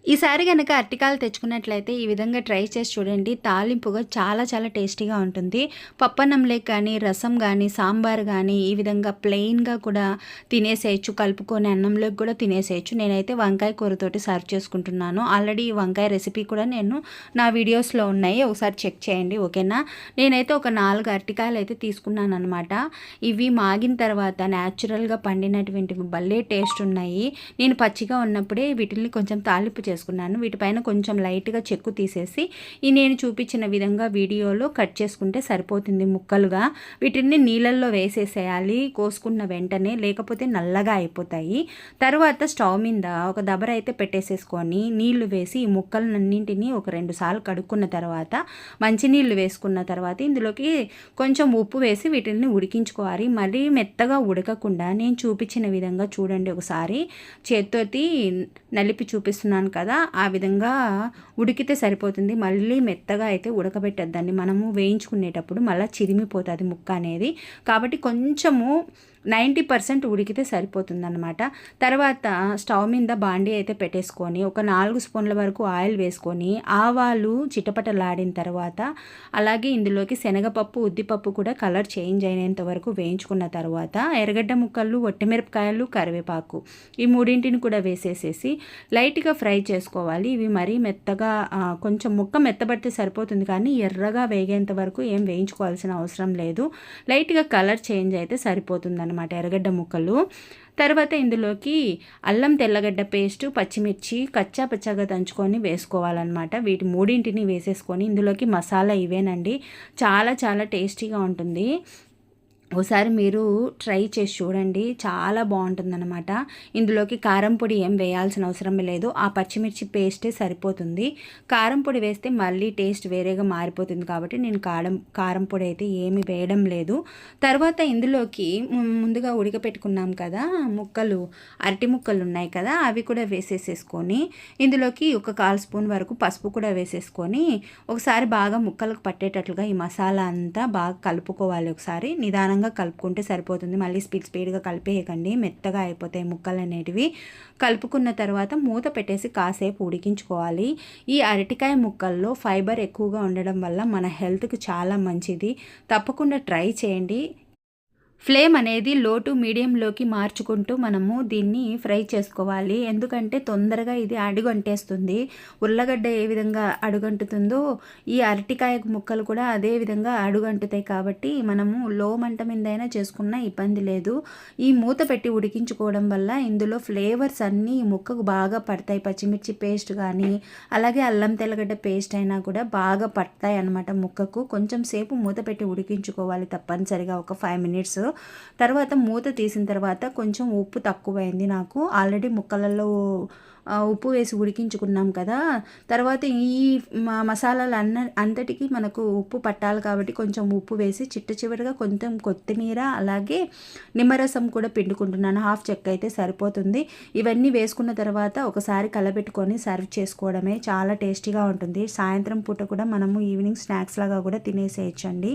ఈసారి గనక అరటికాయలు తెచ్చుకున్నట్లయితే ఈ విధంగా ట్రై చేసి చూడండి. తాలింపుగా చాలా చాలా టేస్టీగా ఉంటుంది. పప్పన్నంలోకి కానీ, రసం గానీ, సాంబార్ గానీ ఈ విధంగా ప్లెయిన్‌గా కూడా తినేసేయొచ్చు. కలుపుకొని అన్నంలోకి కూడా తినేసేయొచ్చు. నేనైతే వంకాయ కూరతోటి సర్వ్ చేసుకుంటున్నాను. ఆల్రెడీ ఈ వంకాయ రెసిపీ కూడా నా వీడియోస్‌లో ఉన్నాయి. ఒకసారి చెక్ చేయండి. ఓకేనా? నేనైతే ఒక 4 అరటికాయలైతే తీసుకున్నాననమాట. ఇవి మాగిన తర్వాత న్యాచురల్‌గా పండినటువంటివి భలే టేస్ట్ ఉన్నాయి. నేను పచ్చిగా ఉన్నప్పుడే వీటిల్ని కొంచెం తాలింపు చేసుకున్నాను. వీటిపైన కొంచెం లైట్‌గా చెక్కు తీసేసి నేను చూపించిన విధంగా వీడియోలో కట్ చేసుకుంటే సరిపోతుంది ముక్కలుగా. వీటిని నీళ్ళల్లో వేసేసేయాలి కోసుకున్న వెంటనే, లేకపోతే నల్లగా అయిపోతాయి. తర్వాత స్టవ్ మీద ఒక దబర అయితే పెట్టేసేసుకొని నీళ్లు వేసి ఈ ముక్కలన్నింటినీ ఒక 2 సార్లు కడుక్కున్న తర్వాత మంచినీళ్ళు వేసుకున్న తర్వాత ఇందులోకి కొంచెం ఉప్పు వేసి వీటిని ఉడికించుకోవాలి. మరీ మెత్తగా ఉడకకుండా నేను చూపించిన విధంగా చూడండి, ఒకసారి చేత్తోటి నలిపి చూపిస్తున్నాను కదా, ఆ విధంగా ఉడికితే సరిపోతుంది. మళ్ళీ మెత్తగా అయితే ఉడకబెట్టద్దండి. మనము వేయించుకునేటప్పుడు మళ్ళీ చిరిమిపోతుంది ముక్క అనేది. కాబట్టి కొంచెము 90% ఉడికితే సరిపోతుందన్నమాట. తర్వాత స్టవ్ మీద బాండీ అయితే పెట్టేసుకొని ఒక 4 స్పూన్ల వరకు ఆయిల్ వేసుకొని ఆవాలు చిటపటలాడిన తర్వాత అలాగే ఇందులోకి శనగపప్పు, ఉద్దిపప్పు కూడా కలర్ చేంజ్ అయినంత వరకు వేయించుకున్న తర్వాత ఎర్రగడ్డ ముక్కలు, ఒట్టిమిరపకాయలు, కరివేపాకు ఈ మూడింటిని కూడా వేసేసేసి లైట్గా ఫ్రై చేసుకోవాలి. ఇవి మరీ మెత్తగా కొంచెం ముక్క మెత్తబడితే సరిపోతుంది, కానీ ఎర్రగా వేగేంత వరకు ఏం వేయించుకోవాల్సిన అవసరం లేదు. లైట్గా కలర్ చేంజ్ అయితే సరిపోతుంది అనమాట ఎర్రగడ్డ ముక్కలు. తర్వాత ఇందులోకి అల్లం తెల్లగడ్డ పేస్టు, పచ్చిమిర్చి కచ్చా పచ్చాగా దంచుకొని వేసుకోవాలన్నమాట. వీటి మూడింటిని వేసేసుకొని ఇందులోకి మసాలా ఇవేనండి. చాలా చాలా టేస్టీగా ఉంటుంది. ఒకసారి మీరు ట్రై చేసి చూడండి, చాలా బాగుంటుందన్నమాట. ఇందులోకి కారం పొడి ఏం వేయాల్సిన అవసరం లేదు. ఆ పచ్చిమిర్చి పేస్టే సరిపోతుంది. కారం పొడి వేస్తే మళ్ళీ టేస్ట్ వేరేగా మారిపోతుంది కాబట్టి నేను కారం పొడి అయితే ఏమి వేయడం లేదు. తర్వాత ఇందులోకి ముందుగా ఉడకపెట్టుకున్నాం కదా ముక్కలు, అరటి ముక్కలు ఉన్నాయి కదా, అవి కూడా వేసేసేసుకొని ఇందులోకి ఒక 1/4 స్పూన్ వరకు పసుపు కూడా వేసేసుకొని ఒకసారి బాగా ముక్కలకు పట్టేటట్లుగా ఈ మసాలా అంతా బాగా కలుపుకోవాలి. ఒకసారి నిదానంగా కలుపుకుంటే సరిపోతుంది. మళ్ళీ స్పీడ్గా కలిపేయకండి, మెత్తగా అయిపోతాయి ముక్కలు అనేటివి. కలుపుకున్న తర్వాత మూత పెట్టేసి కాసేపు ఉడికించుకోవాలి. ఈ అరటికాయ ముక్కల్లో ఫైబర్ ఎక్కువగా ఉండడం వల్ల మన హెల్త్కి చాలా మంచిది. తప్పకుండా ట్రై చేయండి. ఫ్లేమ్ అనేది లో టు మీడియంలోకి మార్చుకుంటూ మనము దీన్ని ఫ్రై చేసుకోవాలి. ఎందుకంటే తొందరగా ఇది అడుగంటేస్తుంది. ఉర్లగడ్డ ఏ విధంగా అడుగంటుతుందో ఈ అరటికాయ ముక్కలు కూడా అదే విధంగా అడుగంటుతాయి. కాబట్టి మనము లో మంట మీదైనా చేసుకున్న ఇబ్బంది లేదు. ఈ మూత పెట్టి ఉడికించుకోవడం వల్ల ఇందులో ఫ్లేవర్స్ అన్నీ ఈ ముక్కకు బాగా పడతాయి. పచ్చిమిర్చి పేస్ట్ కానీ అలాగే అల్లం తెల్లగడ్డ పేస్ట్ అయినా కూడా బాగా పడతాయి అన్నమాట ముక్కకు. కొంచెం సేపు మూత పెట్టి ఉడికించుకోవాలి తప్పనిసరిగా, ఒక 5 మినిట్స్. తర్వాత మూత తీసిన తర్వాత కొంచెం ఉప్పు తక్కువైంది నాకు. ఆల్రెడీ ముక్కలలో ఉప్పు వేసి ఉడికించుకున్నాం కదా. తర్వాత ఈ మసాలాలు అంతటికి మనకు ఉప్పు పట్టాలి కాబట్టి కొంచెం ఉప్పు వేసి చివరిగా కొంచెం కొత్తిమీర అలాగే నిమ్మరసం కూడా పిండుకుంటున్నాను. 1/2 చెక్క అయితే సరిపోతుంది. ఇవన్నీ వేసుకున్న తర్వాత ఒకసారి కలబెట్టుకొని సర్వ్ చేసుకోవడమే. చాలా టేస్టీగా ఉంటుంది. సాయంత్రం పూట కూడా మనము ఈవినింగ్ స్నాక్స్ లాగా కూడా తినేసేయచ్చండి.